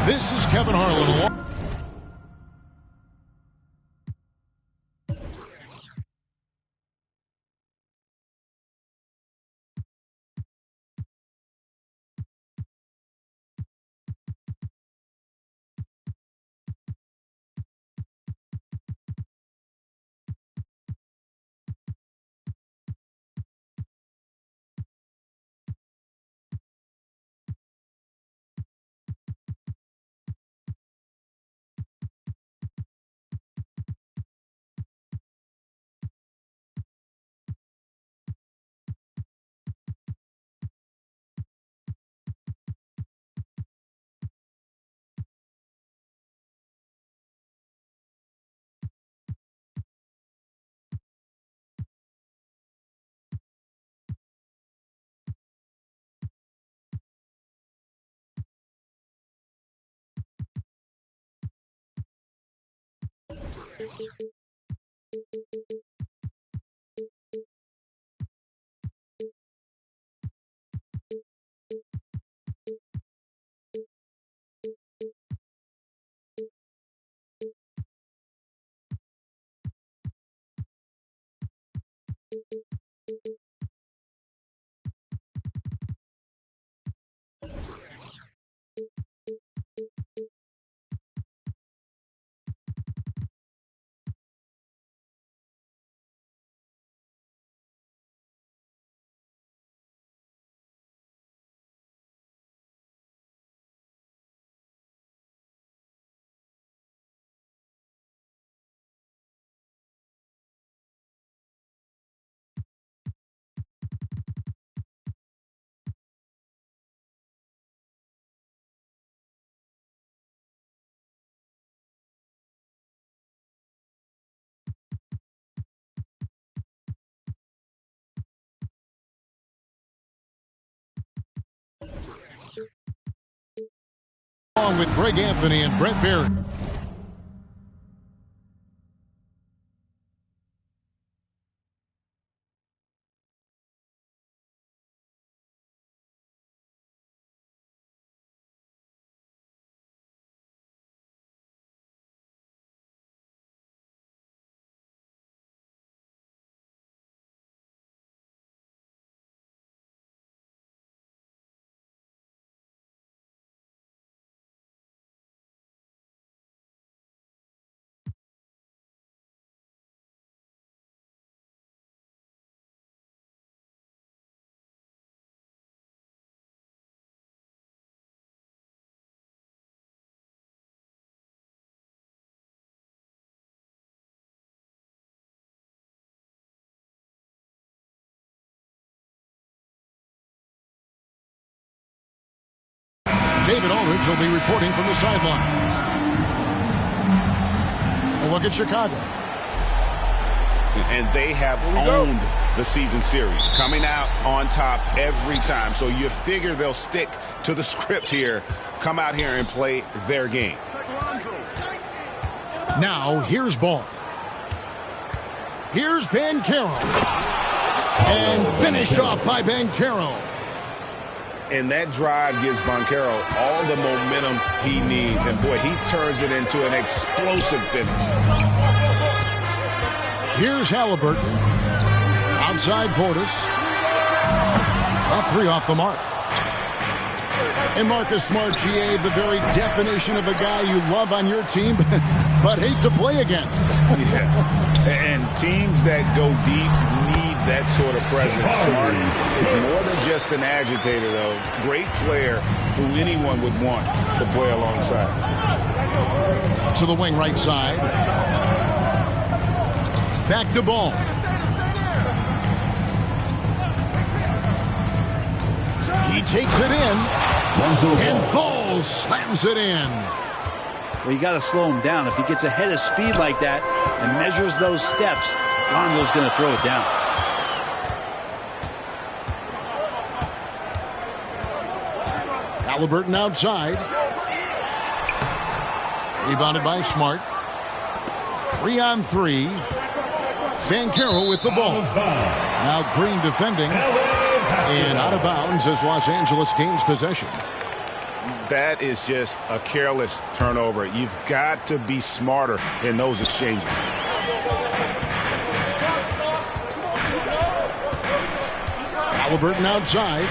This is Kevin Harlan. Along with Greg Anthony and Brent Barrett. David Aldridge will be reporting from the sidelines. A look at Chicago. And they have owned the season series, coming out on top every time. So you figure they'll stick to the script here, come out here and play their game. Now, here's ball. Here's Banchero. And finished off by Banchero. And that drive gives Banchero all the momentum he needs. And, boy, he turns it into an explosive finish. Here's Halliburton. Outside Portis. A three off the mark. And Marcus Smart, GA, the very definition of a guy you love on your team but hate to play against. Yeah. And teams that go deep need that sort of presence. Smart is more than just an agitator, though. Great player who anyone would want to play alongside. To the wing right side. Back to Ball. He takes it in. And Ball slams it in. Well, you got to slow him down. If he gets ahead of speed like that and measures those steps, Lonzo's going to throw it down. Halliburton outside. Rebounded by Smart. 3-on-3. Banchero with the ball. Now Green defending. And out of bounds as Los Angeles gains possession. that is just a careless turnover. You've got to be smarter in those exchanges. Halliburton outside.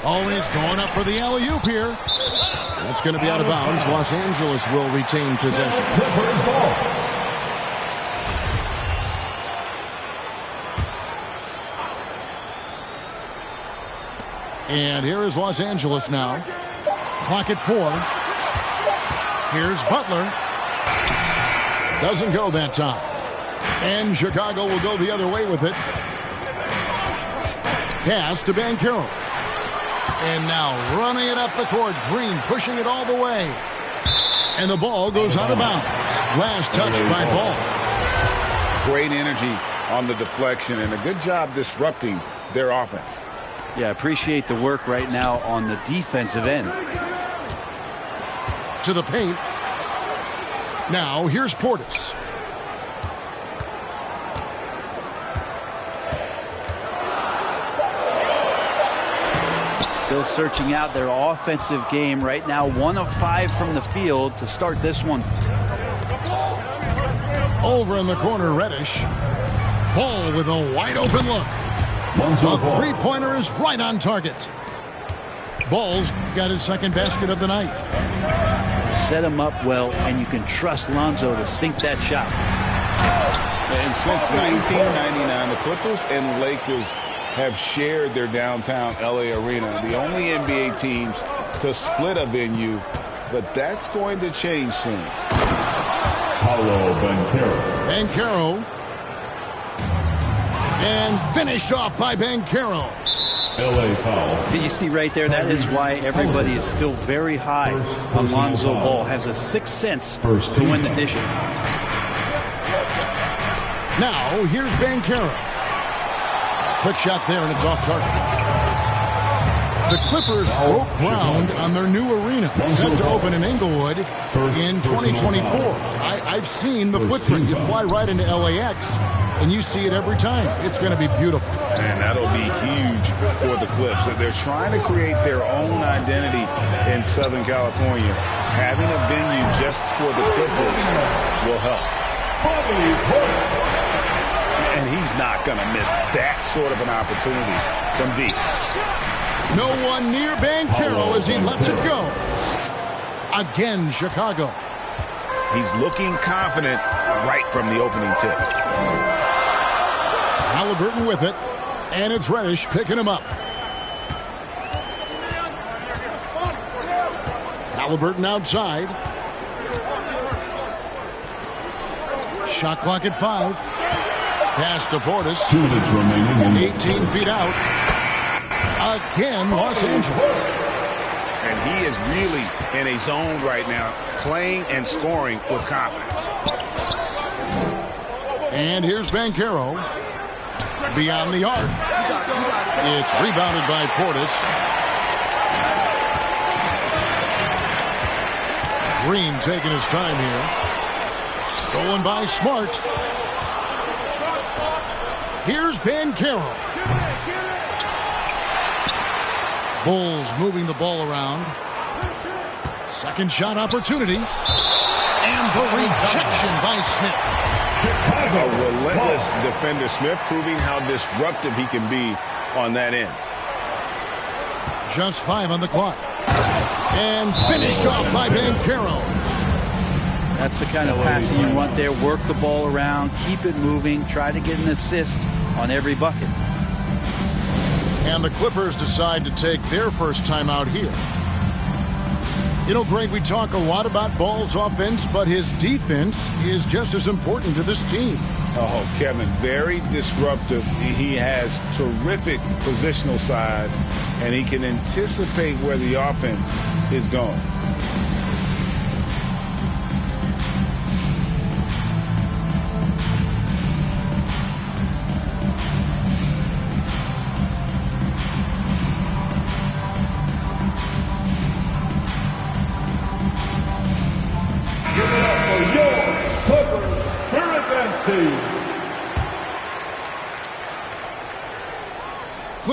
Oh, he's going up for the alley-oop here. That's going to be out of bounds. Los Angeles will retain possession. And here is Los Angeles now. Clock at 4. Here's Butler. Doesn't go that time. And Chicago will go the other way with it. Pass to Banchero. And now running it up the court. Green pushing it all the way. And the ball goes out of bounds. Last touch by Ball. Great energy on the deflection and a good job disrupting their offense. Yeah, appreciate the work right now on the defensive end. To the paint. Now here's Portis. Still searching out their offensive game right now. 1 of 5 from the field to start this one. Over in the corner, Reddish. Ball with a wide open look. A three-pointer is right on target. Ball's got his second basket of the night. Set him up well, and you can trust Lonzo to sink that shot. And since 1999, the Clippers and Lakers have shared their downtown LA arena. The only NBA teams to split a venue, but that's going to change soon. Paolo Banchero. Banchero. And finished off by Banchero. LA foul. Did you see right there? That is why everybody is still very high on Lonzo Ball. Has a sixth sense to win the dish. Now, here's Banchero. Quick shot there, and it's off target. The Clippers broke ground on their new arena, set to open in Inglewood in 2024. I've seen the footprint. You fly right into LAX, and you see it every time. It's going to be beautiful. And that'll be huge for the Clips. They're trying to create their own identity in Southern California. Having a venue just for the Clippers will help. And he's not going to miss that sort of an opportunity from deep. No one near Banchero as he lets it go. Again, Chicago. He's looking confident right from the opening tip. Halliburton with it, and it's Reddish picking him up. Halliburton outside. Shot clock at 5. Pass to Portis. 2 minutes remaining. 18 feet out. Again, Los Angeles. And he is really in a zone right now, playing and scoring with confidence. And here's Banchero. Beyond the arc. It's rebounded by Portis. Green taking his time here. Stolen by Smart. Here's Banchero. Bulls moving the ball around. Second shot opportunity. And the rejection by Smith. A relentless defender, Smith, proving how disruptive he can be on that end. Just 5 on the clock. And finished off by Banchero. That's the kind of passing you want there. Work the ball around, keep it moving, try to get an assist on every bucket. And the Clippers decide to take their first time out here. You know, Greg, we talk a lot about Ball's offense, but his defense is just as important to this team. Oh, Kevin, very disruptive. He has terrific positional size, and he can anticipate where the offense is going.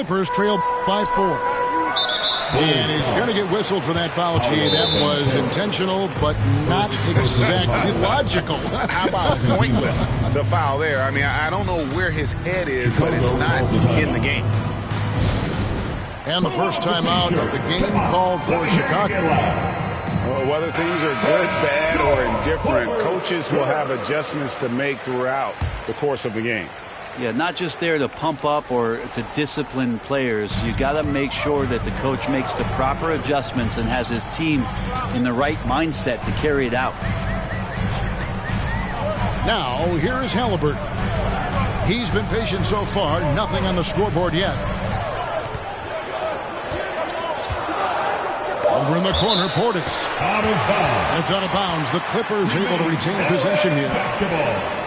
Clippers trail by 4. And he's going to get whistled for that foul, G. That was intentional, but not exactly logical. How about pointless to foul there? I mean, I don't know where his head is, but it's not in the game. And the first time out of the game called for Chicago. Well, whether things are good, bad, or indifferent, coaches will have adjustments to make throughout the course of the game. Yeah, not just there to pump up or to discipline players. You got to make sure that the coach makes the proper adjustments and has his team in the right mindset to carry it out. Now, here is Halliburton. He's been patient so far. Nothing on the scoreboard yet. Over in the corner, Portis. Out of bounds. And it's out of bounds. The Clippers able to retain possession here. Basketball.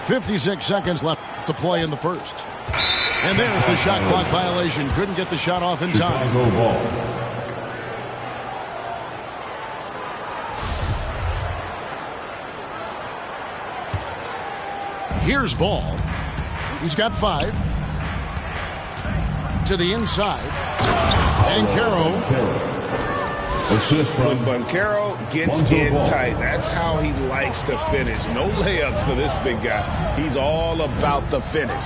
.56 seconds left to play in the first. And there's the shot clock violation. Couldn't get the shot off in time. Chicago ball. Here's Ball. He's got 5. To the inside. And Caro. Assist When from Banchero gets in tight, that's how he likes to finish. No layups for this big guy. He's all about the finish.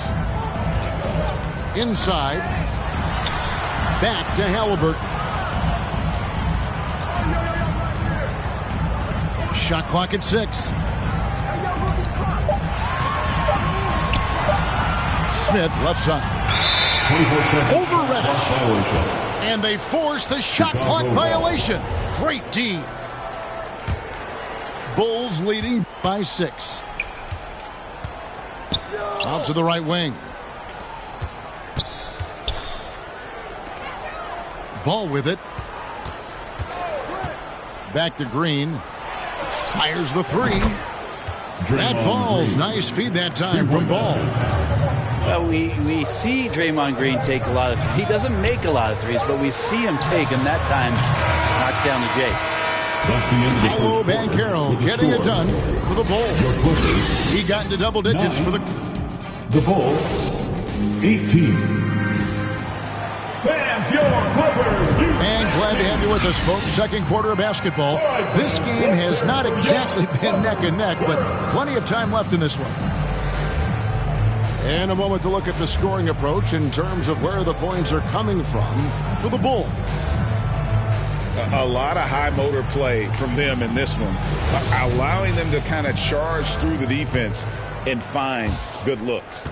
Inside. Back to Halliburton. Shot clock at 6. Smith left side. 24 Over Reddish. violation. And they force the shot clock violation. Great D. Bulls leading by 6. Out to the right wing. Ball with it. Back to Green. Fires the 3. That falls. Nice feed that time from Ball. Well, we see Draymond Green take a lot of. He doesn't make a lot of threes, but we see him take them. That time, knocks down the J. Paolo Banchero getting it done for the Bulls. He got into double digits for the Bulls. 18. Fans, your Clippers. And glad to have you with us, folks. Second quarter of basketball. This game has not exactly been neck and neck, but plenty of time left in this one. And a moment to look at the scoring approach in terms of where the points are coming from for the Bulls. A lot of high motor play from them in this one, allowing them to kind of charge through the defense and find good looks.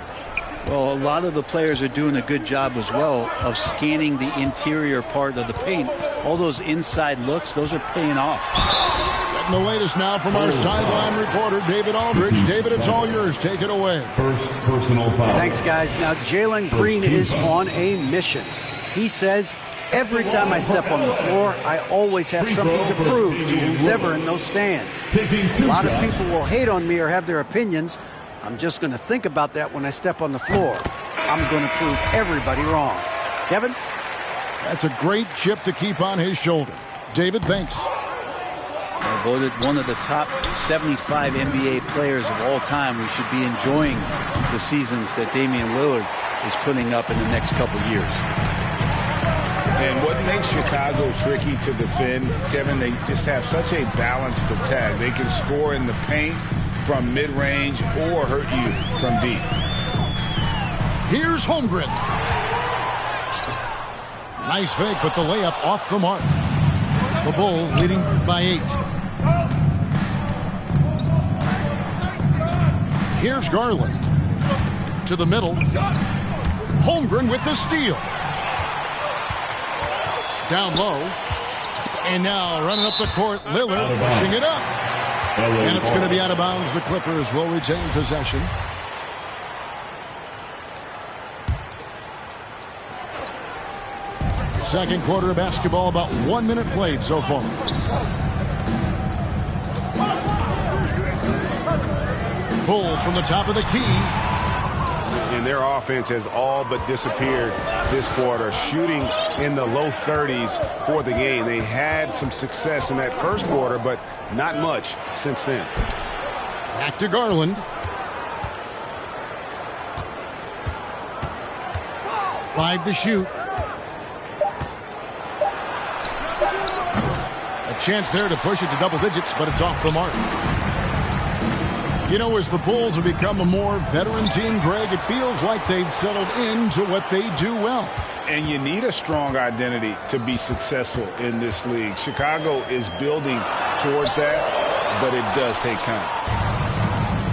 Well, a lot of the players are doing a good job as well of scanning the interior part of the paint. All those inside looks, those are paying off. Getting the latest now from our sideline reporter, David Aldridge. David, it's all yours. Take it away. First personal foul. Thanks, guys. Now, Jalen Green is on a mission. He says, every time I step on the floor, I always have something to prove to who's ever in those stands. A lot of people will hate on me or have their opinions. I'm just going to think about that when I step on the floor. I'm going to prove everybody wrong. Kevin? That's a great chip to keep on his shoulder. David, thanks. Voted one of the top 75 NBA players of all time. We should be enjoying the seasons that Damian Lillard is putting up in the next couple years. And what makes Chicago tricky to defend, Kevin, they just have such a balanced attack. They can score in the paint from mid-range or hurt you from deep. Here's Holmgren. Nice fake, but the layup off the mark. The Bulls leading by 8. Here's Garland. To the middle. Holmgren with the steal. Down low. And now running up the court, Lillard pushing it up. And it's going to be out of bounds. The Clippers will retain possession. Second quarter of basketball, about 1 minute played so far. Bulls from the top of the key. And their offense has all but disappeared this quarter, shooting in the low 30s for the game. They had some success in that first quarter, but not much since then. Back to Garland. 5 to shoot. A chance there to push it to double digits, but it's off the mark. You know, as the Bulls have become a more veteran team, Greg, it feels like they've settled into what they do well. And you need a strong identity to be successful in this league. Chicago is building towards that, but it does take time.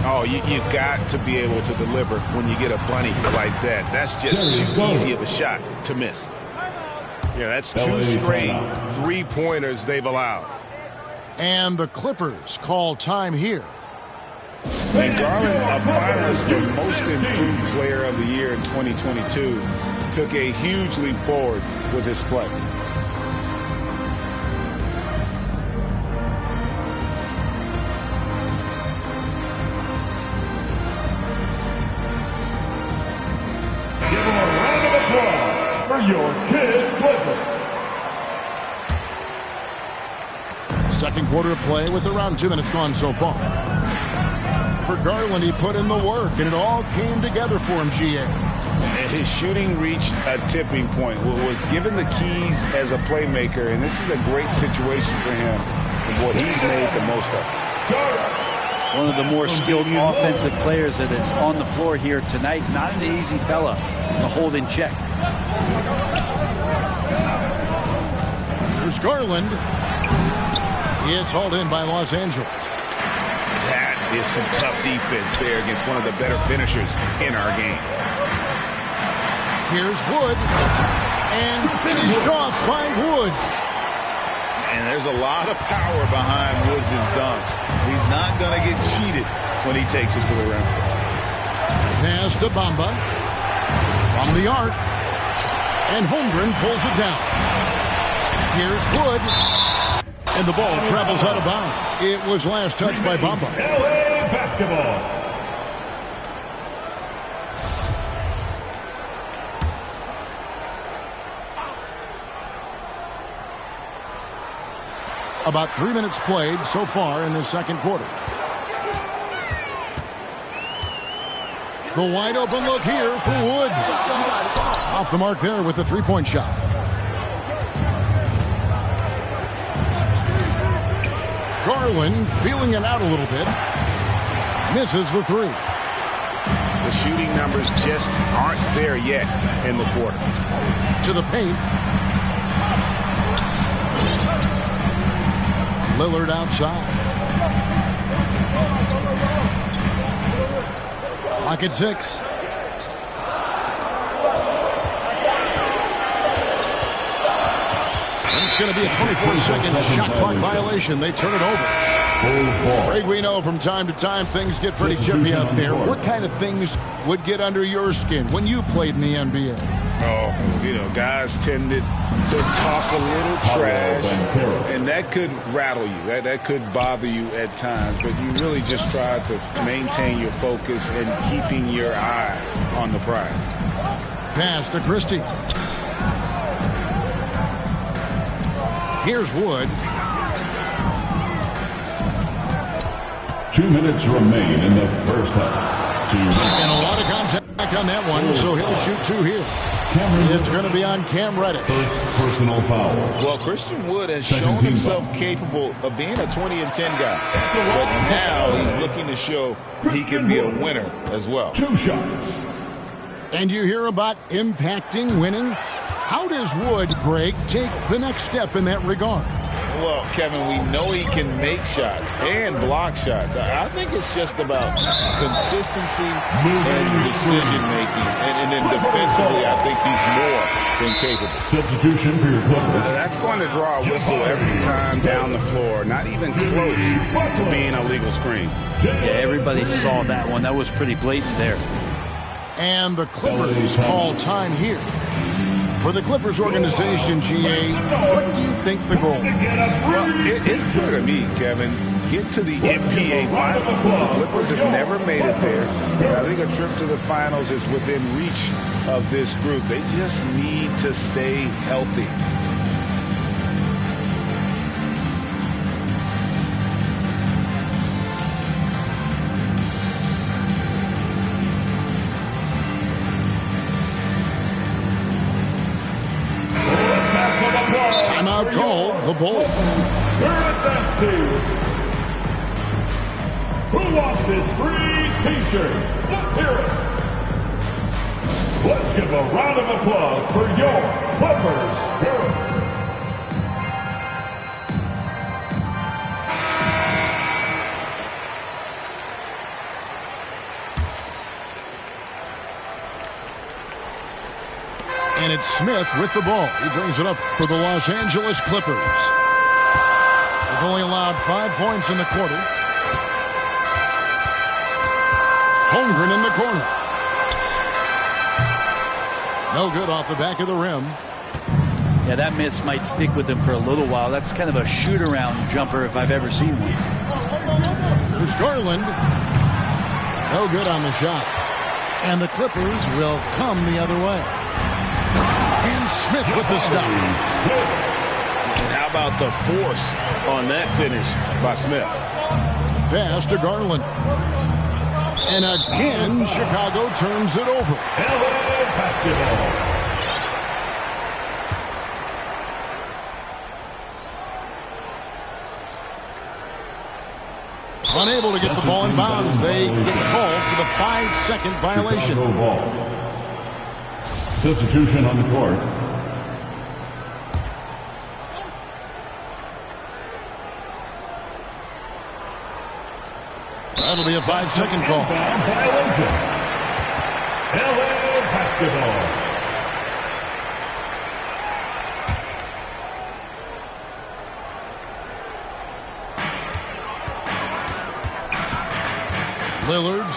Oh, you've got to be able to deliver when you get a bunny like that. That's just too easy of a shot to miss. Yeah, that's 2 straight three-pointers they've allowed. And the Clippers call time here. And Garland, a finalist for Most Improved Player of the Year in 2022, took a huge leap forward with his play. Give him a round of applause for your kid Clippers. Second quarter of play with around 2 minutes gone so far. For Garland, he put in the work, and it all came together for him, GA. His shooting reached a tipping point, was given the keys as a playmaker, and this is a great situation for him, and what he's made the most of. One of the more skilled offensive players that is on the floor here tonight. Not an easy fella to hold in check. There's Garland. It's hauled in by Los Angeles. That is some tough defense there against one of the better finishers in our game. Here's Wood. And finished off by Wood. And there's a lot of power behind Woods' dunks. He's not going to get cheated when he takes it to the rim. Pass to Bamba from the arc. And Holmgren pulls it down. Here's Wood. And the ball travels out of bounds. It was last touched by Bamba. LA basketball. About 3 minutes played so far in the second quarter. The wide open look here for Wood. Off the mark there with the three-point shot. Garland feeling it out a little bit. Misses the three. The shooting numbers just aren't there yet in the quarter. To the paint. Lillard outside. Clock at 6. And it's going to be a 24-second shot clock violation. They turn it over. Greg, we know from time to time things get pretty chippy out there. What kind of things would get under your skin when you played in the NBA? Oh, you know, guys tended to talk a little trash, and that could rattle you. That could bother you at times, but you really just try to maintain your focus and keeping your eye on the prize. Pass to Christie. Here's Wood. 2 minutes remain in the first half. And a lot of contact on that one, so he'll shoot 2 here. It's going to be on Cam Reddish. First personal foul. Well, Christian Wood has shown himself capable of being a 20 and 10 guy. But now he's looking to show he can be a winner as well. 2 shots. And you hear about impacting winning? How does Wood, Greg, take the next step in that regard? Well, Kevin, we know he can make shots and block shots. I think it's just about consistency and decision-making. And then defensively, I think he's more than capable. Substitution for your Clippers. That's going to draw a whistle every time down the floor. Not even close to being a legal screen. Yeah, everybody saw that one. That was pretty blatant there. And the Clippers call time here. For the Clippers organization, GA, what do you think the goal is? Well, it's clear to me, Kevin. Get to the NBA Finals. The Clippers have never made it there. I think a trip to the Finals is within reach of this group. They just need to stay healthy. Timeout call, the Bulls. Who wants this free t-shirt? Let's hear it. Let's give a round of applause for your Clippers spirit. And it's Smith with the ball. He brings it up for the Los Angeles Clippers. They've only allowed 5 points in the quarter. Holmgren in the corner. No good off the back of the rim. Yeah, that miss might stick with him for a little while. That's kind of a shoot-around jumper if I've ever seen one. There's Garland. No good on the shot. And the Clippers will come the other way. And Smith with the stop. And how about the force on that finish by Smith? Pass to Garland. And again, Chicago turns it over. LA basketball. Unable to get the ball in bounds. They get called for the 5-second violation. Substitution on the court. That'll be a 5-second call. Violation. LA basketball.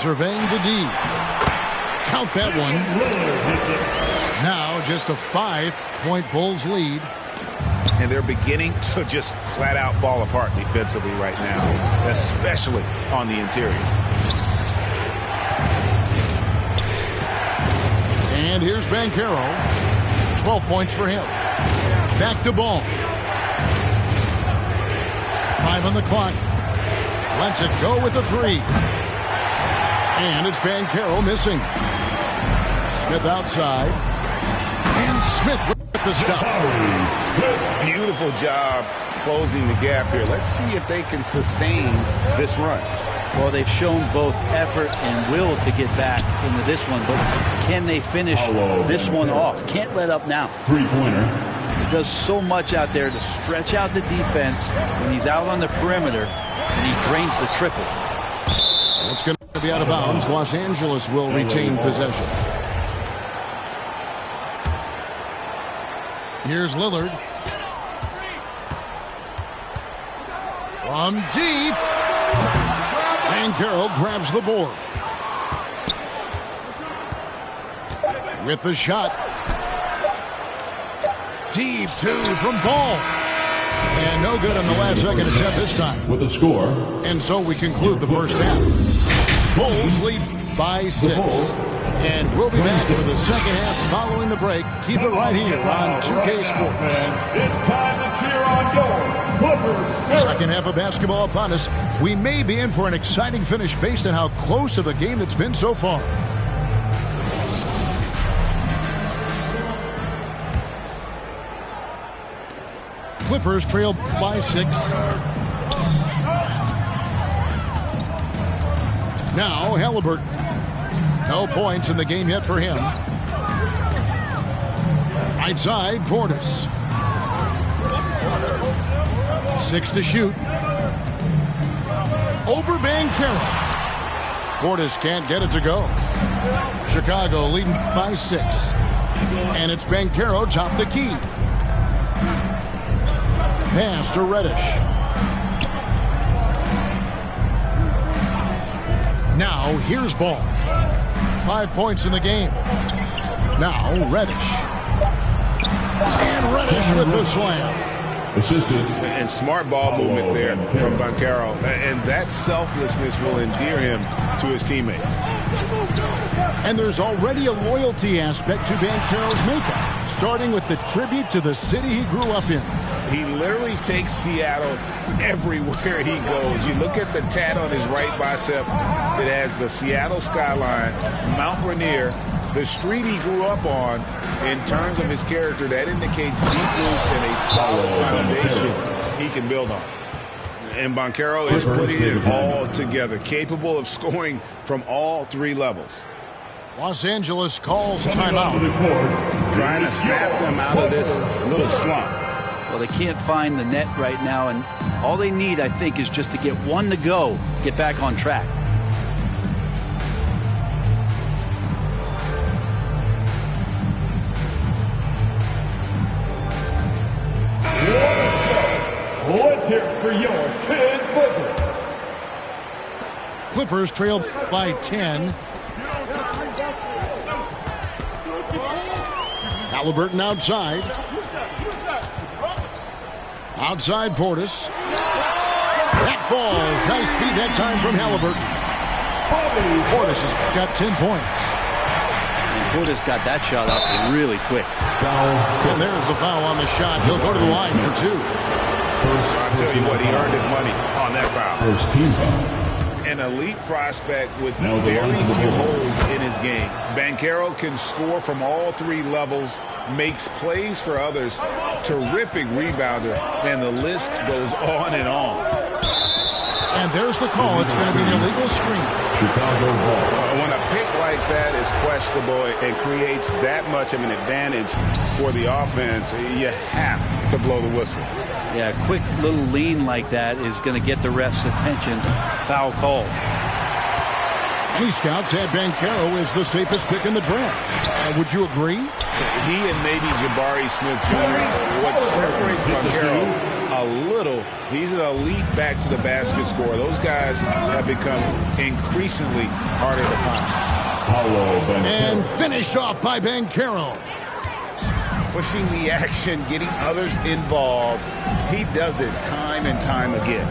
surveying the D. Count that one. Now just a 5-point Bulls lead. And they're beginning to just flat out fall apart defensively right now, especially on the interior. And here's Banchero. 12 points for him. Back to Ball. 5 on the clock. Lets it go with the 3. And it's Banchero missing. Smith outside. And Smith with the stop. Beautiful job closing the gap here. Let's see if they can sustain this run. Well, they've shown both effort and will to get back into this one, but can they finish this one off? Can't let up now. Three-pointer. He does so much out there to stretch out the defense when he's out on the perimeter, and he drains the triple. It's going to be out of bounds. Los Angeles will retain possession. Here's Lillard. From deep. Banchero grabs the board. With the shot. Deep 2 from Ball. And no good on the last second attempt this time. With a score. And so we conclude the first half. Bulls lead by 6. And we'll be back for the second half following the break. Keep it right here on 2K Sports. It's time to cheer on your Clippers. Second half of basketball upon us. We may be in for an exciting finish based on how close of a game it's been so far. Clippers trail by 6. Now Halliburton. No points in the game yet for him. Right side, Portis. 6 to shoot. Over Banchero. Portis can't get it to go. Chicago leading by 6. And it's Banchero top the key. Pass to Reddish. Now here's Ball. 5 points in the game. Now Reddish. And Reddish with the slam. Assisted. And smart ball movement there from Banchero. And that selflessness will endear him to his teammates. And there's already a loyalty aspect to Banchero's makeup, starting with the tribute to the city he grew up in. He literally takes Seattle everywhere he goes. You look at the tat on his right bicep. It has the Seattle skyline, Mount Rainier, the street he grew up on. In terms of his character, that indicates deep roots and a solid foundation he can build on. And Banchero is putting it all together, capable of scoring from all 3 levels. Los Angeles calls timeout. Trying to snap them out of this little slump. Well, they can't find the net right now, and all they need, I think, is just to get one to go, get back on track. Let's hear it for your kid Clippers. Clippers trail by 10. Halliburton outside. Outside Portis. That falls. Nice feed that time from Halliburton. Portis has got 10 points. And Portis got that shot off really quick. And there's the foul on the shot. He'll go to the line for 2. I'll tell you what, he earned his money on that foul. First team foul. An elite prospect with very few holes in his game. Banchero can score from all 3 levels, makes plays for others, terrific rebounder, and the list goes on and on. And there's the call. It's going to be an illegal screen. Chicago ball. When a pick like that is questionable and creates that much of an advantage for the offense, you have to blow the whistle. Yeah, a quick little lean like that is going to get the ref's attention. Foul call. Many scouts had Banchero as the safest pick in the draft. Would you agree? He and maybe Jabari Smith Jr. What separates Banchero a little. He's an elite back to the basket scorer. Those guys have become increasingly harder to find. And finished off by Banchero. Pushing the action, getting others involved. He does it time and time again.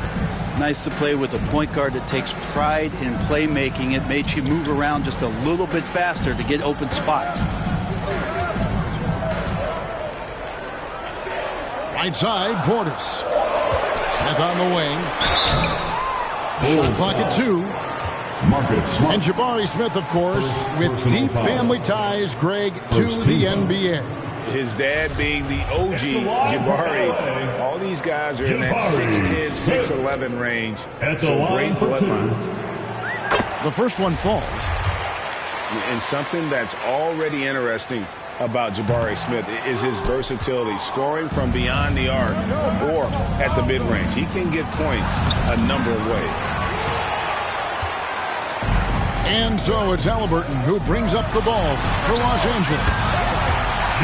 Nice to play with a point guard that takes pride in playmaking. It makes you move around just a little bit faster to get open spots. Right side, Portis. Smith on the wing. Shot clock at 2. And Jabari Smith, of course, with deep family ties, Greg, to the NBA. His dad being the OG Jabari. All these guys are in that 6'10", 6'11" range. So great bloodlines. The first one falls. And something that's already interesting about Jabari Smith is his versatility, scoring from beyond the arc or at the mid-range. He can get points a number of ways. And so it's Halliburton who brings up the ball for Los Angeles.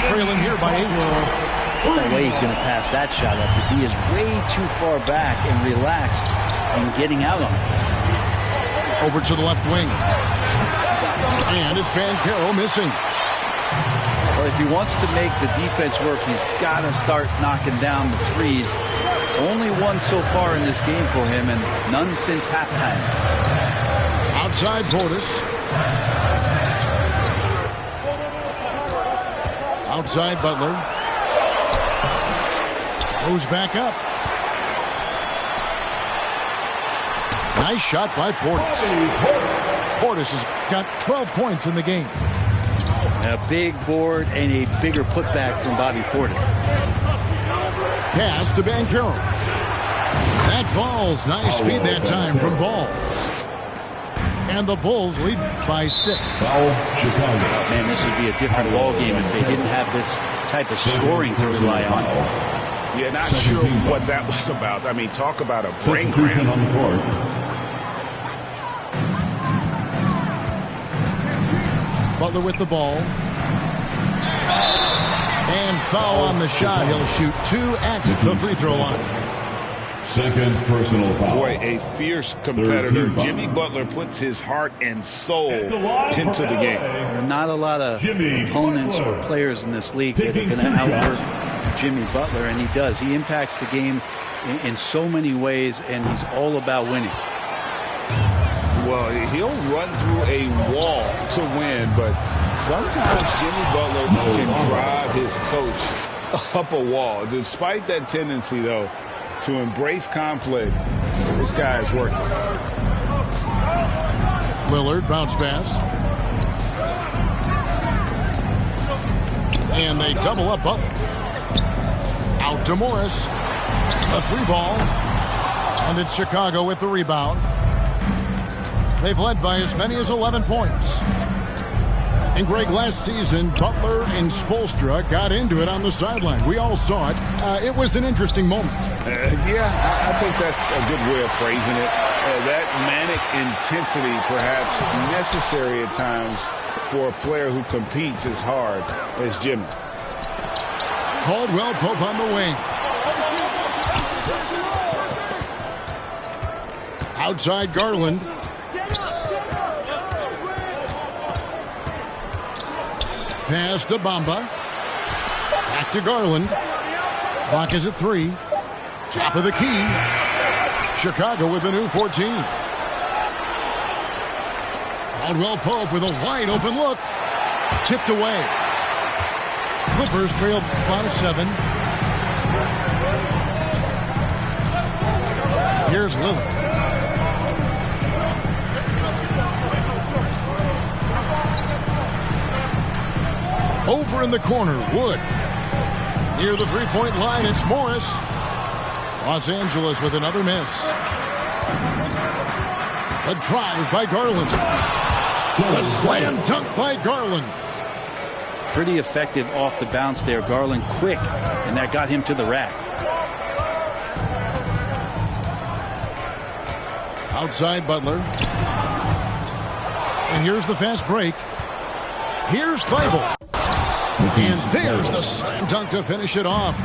Trailing here by 8. The way he's going to pass that shot up. The D is way too far back and relaxed in getting out on it. Over to the left wing. And it's Banchero missing. Or if he wants to make the defense work, he's got to start knocking down the threes. Only one so far in this game for him, and none since halftime. Outside Portis. Outside Butler. Goes back up. Nice shot by Portis. Portis has got 12 points in the game. A big board and a bigger putback from Bobby Portis. Pass to Banchero. That falls. Nice feed that time from Ball. And the Bulls lead by 6. Man, this would be a different ball game if they didn't have this type of scoring to rely on. Yeah, not sure what that was about. I mean, talk about a brain cramp. Butler with the ball. And foul on the shot. He'll shoot 2 at the free throw line. Second personal foul. Boy, a fierce competitor. Jimmy Butler puts his heart and soul into the game. There are not a lot of opponents or players in this league that are going to outwork Jimmy Butler, and he does. He impacts the game in so many ways, and he's all about winning. Well, he'll run through a wall to win, but sometimes Jimmy Butler can drive his coach up a wall. Despite that tendency, though, to embrace conflict, this guy is working. Lillard, bounce pass. And they double up Butler. Out to Morris. A 3 ball. And it's Chicago with the rebound. They've led by as many as 11 points. And Greg, last season, Butler and Spoelstra got into it on the sideline. We all saw it. It was an interesting moment. Yeah, I think that's a good way of phrasing it. That manic intensity perhaps necessary at times for a player who competes as hard as Jimmy. Caldwell Pope on the wing. Outside Garland. Pass to Bamba. Back to Garland. Clock is at 3. Top of the key. Chicago with a new 14. Caldwell Pope with a wide open look. Tipped away. Clippers trail by 7. Here's Lillard. Over in the corner, Wood. Near the three-point line, it's Morris. Los Angeles with another miss. A drive by Garland. A slam dunk by Garland. Pretty effective off the bounce there. Garland quick, and that got him to the rack. Outside Butler. And here's the fast break. Here's Thibault. And there's the slam dunk to finish it off.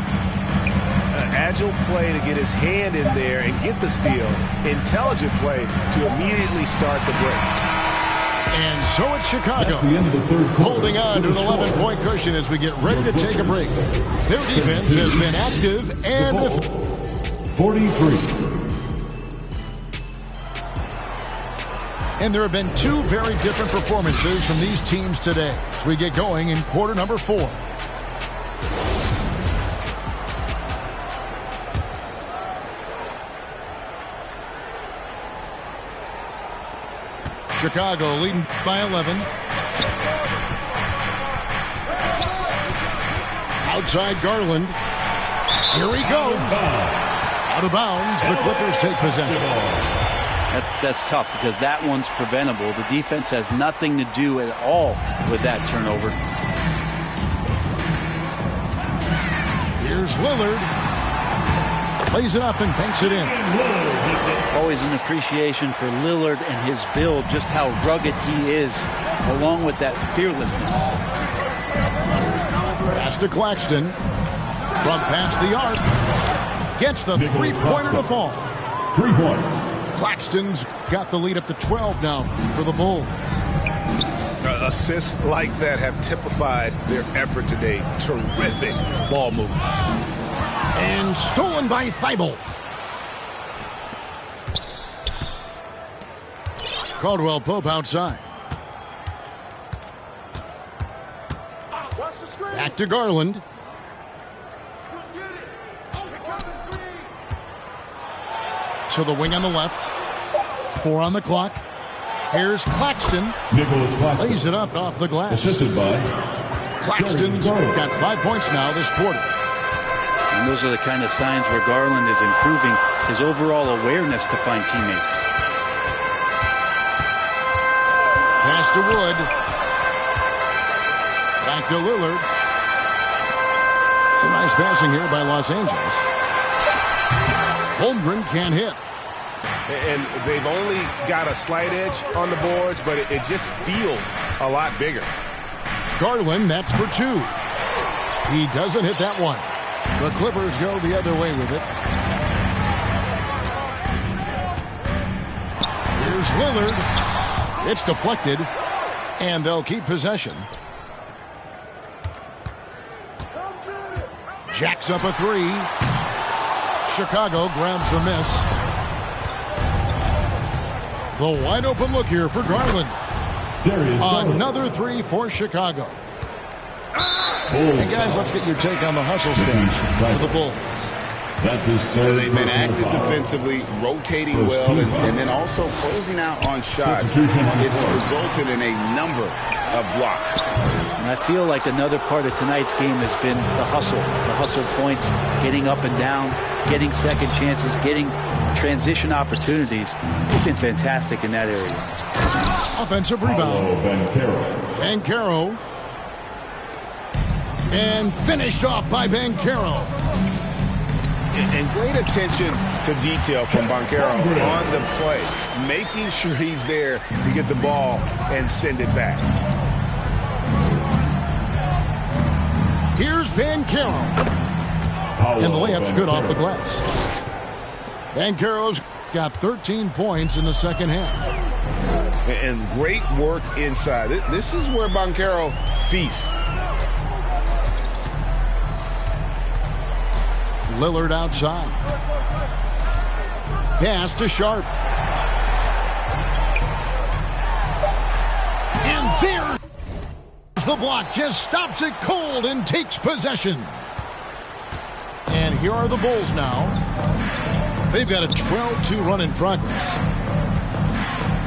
Agile play to get his hand in there and get the steal. Intelligent play to immediately start the break. And so it's Chicago holding on to an 11-point cushion as we get ready to take a break. Their defense has been active and 43. And there have been two very different performances from these teams today as we get going in quarter number 4. Chicago leading by 11. Outside Garland. Here he goes. Out of bounds. The Clippers take possession. That's tough because that one's preventable. The defense has nothing to do at all with that turnover. Here's Lillard. Plays it up and banks it in. Always an appreciation for Lillard and his build, just how rugged he is, along with that fearlessness. Pass to Claxton. From past the arc. Gets the three-pointer to fall. 3 points. Claxton's got the lead up to 12 now for the Bulls. Assists like that have typified their effort today. Terrific ball movement. And stolen by Thibault. Caldwell Pope outside. Back to Garland. To the wing on the left. 4 on the clock. Here's Claxton. Lays it up off the glass. Assisted by Claxton's got 5 points now this quarter. And those are the kind of signs where Garland is improving his overall awareness to find teammates. Pass to Wood. Back to Lillard. Some nice passing here by Los Angeles. Holmgren can't hit. And they've only got a slight edge on the boards, but it just feels a lot bigger. Garland, that's for 2. He doesn't hit that one. The Clippers go the other way with it. Here's Lillard. It's deflected, and they'll keep possession. Jacks up a 3. Chicago grabs the miss. The wide open look here for Garland. Another 3 for Chicago. Hey guys, let's get your take on the hustle stance for the Bulls. That's his third. They've been active defensively, rotating well, and then also closing out on shots. It's resulted in a number of blocks. And I feel like another part of tonight's game has been the hustle points, getting up and down, getting second chances, getting transition opportunities. They've been fantastic in that area. Offensive rebound. Banchero. And finished off by Banchero. And great attention to detail from Banchero on the play, making sure he's there to get the ball and send it back. Here's Banchero. And the layup's good off the glass. Banchero's got 13 points in the second half. And great work inside. This is where Banchero feasts. Lillard outside. Pass to Sharp. And there's the block. Just stops it cold and takes possession. And here are the Bulls now. They've got a 12-2 run in progress.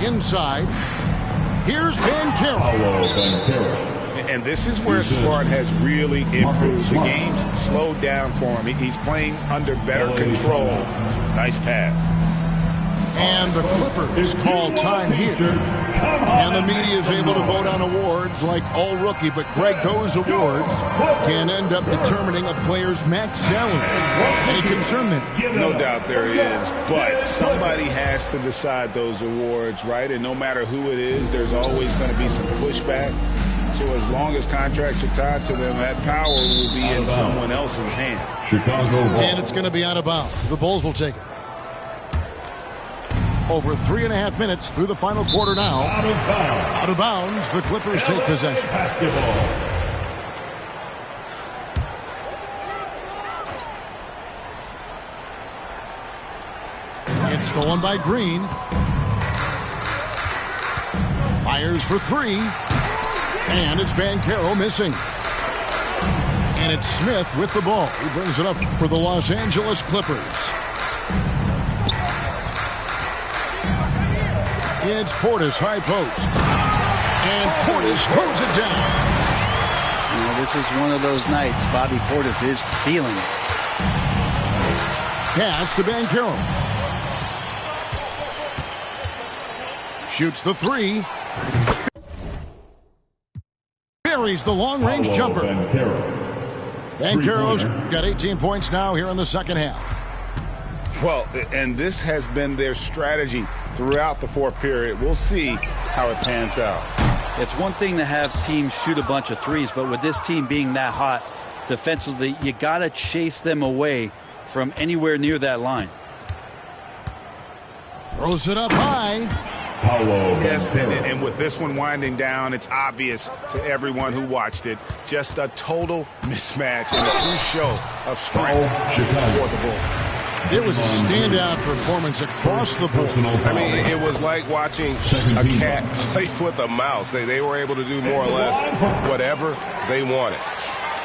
Inside. Here's Banchero. And this is where Smart has really improved. The game's slowed down for him. He's playing under better control. Nice pass. And the Clippers call time here. And the media is able to vote on awards like All Rookie. But, Greg, those awards can end up determining a player's max salary. Any concern there? No doubt there is. But somebody has to decide those awards, right? And no matter who it is, there's always going to be some pushback. So as long as contracts are tied to them, that power will be in someone else's hands. Chicago ball. And it's going to be out of bounds. The Bulls will take it. Over 3.5 minutes through the final quarter now. Out of bounds. Out of bounds, the Clippers take possession. Basketball. It's stolen by Green. Fires for three. And it's Banchero missing. And it's Smith with the ball. He brings it up for the Los Angeles Clippers. It's Portis, high post. And Portis throws it down. You know, this is one of those nights Bobby Portis is feeling it. Pass to Banchero. Shoots the three. Buries the long-range jumper. Banchero's got 18 points now here in the second half. Well, and this has been their strategy throughout the fourth period. We'll see how it pans out. It's one thing to have teams shoot a bunch of threes, but with this team being that hot defensively, you got to chase them away from anywhere near that line. Throws it up high. Yes, and with this one winding down, it's obvious to everyone who watched it. Just a total mismatch and a true show of strength for the Bulls. It was a standout performance across the board. I mean, it was like watching a cat play with a mouse. They were able to do more or less whatever they wanted.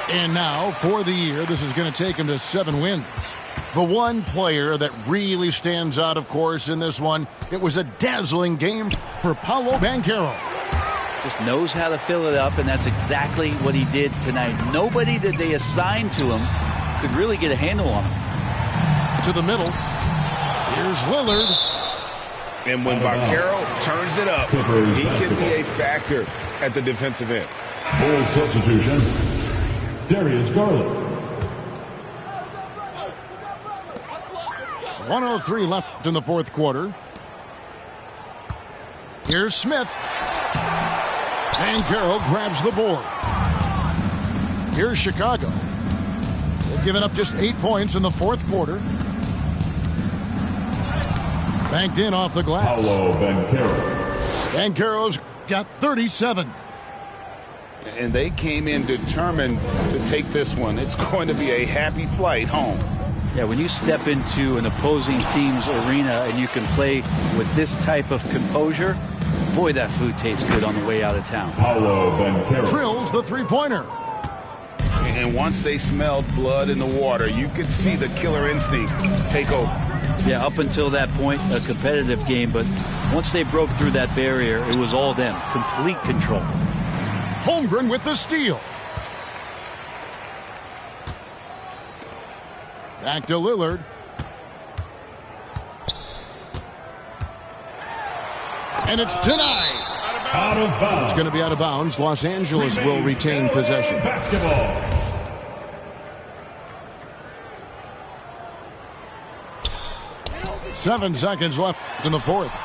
And now, for the year, this is going to take him to 7 wins. The one player that really stands out, of course, in this one, it was a dazzling game for Paolo Banchero. Just knows how to fill it up, and that's exactly what he did tonight. Nobody that they assigned to him could really get a handle on him. To the middle. Here's Lillard. And when Banchero turns it up, he can be a factor at the defensive end. Full substitution. Darius Garland. 1:03 left in the fourth quarter. Here's Smith. Banchero grabs the board. Here's Chicago. They've given up just 8 points in the fourth quarter. Banked in off the glass. Paolo Banchero. Banchero's got 37. And they came in determined to take this one. It's going to be a happy flight home. Yeah, when you step into an opposing team's arena and you can play with this type of composure, boy, that food tastes good on the way out of town. Paolo Banchero. Drills the three-pointer. And once they smelled blood in the water, you could see the killer instinct take over. Yeah, up until that point, a competitive game, but once they broke through that barrier, it was all them. Complete control. Holmgren with the steal. Back to Lillard. And it's denied. Out of bounds. It's going to be out of bounds. Los Angeles will retain possession. Basketball. 7 seconds left in the fourth.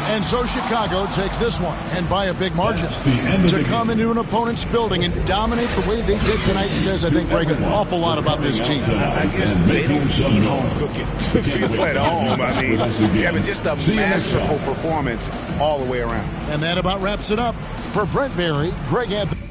And so Chicago takes this one, and by a big margin. To come into an opponent's building and dominate the way they did tonight says, I think, Greg, an awful lot about this team. I guess they don't eat home cooking to feel at home. I mean, Kevin, just a masterful performance all the way around. And that about wraps it up. For Brent Barry, Greg Anthony.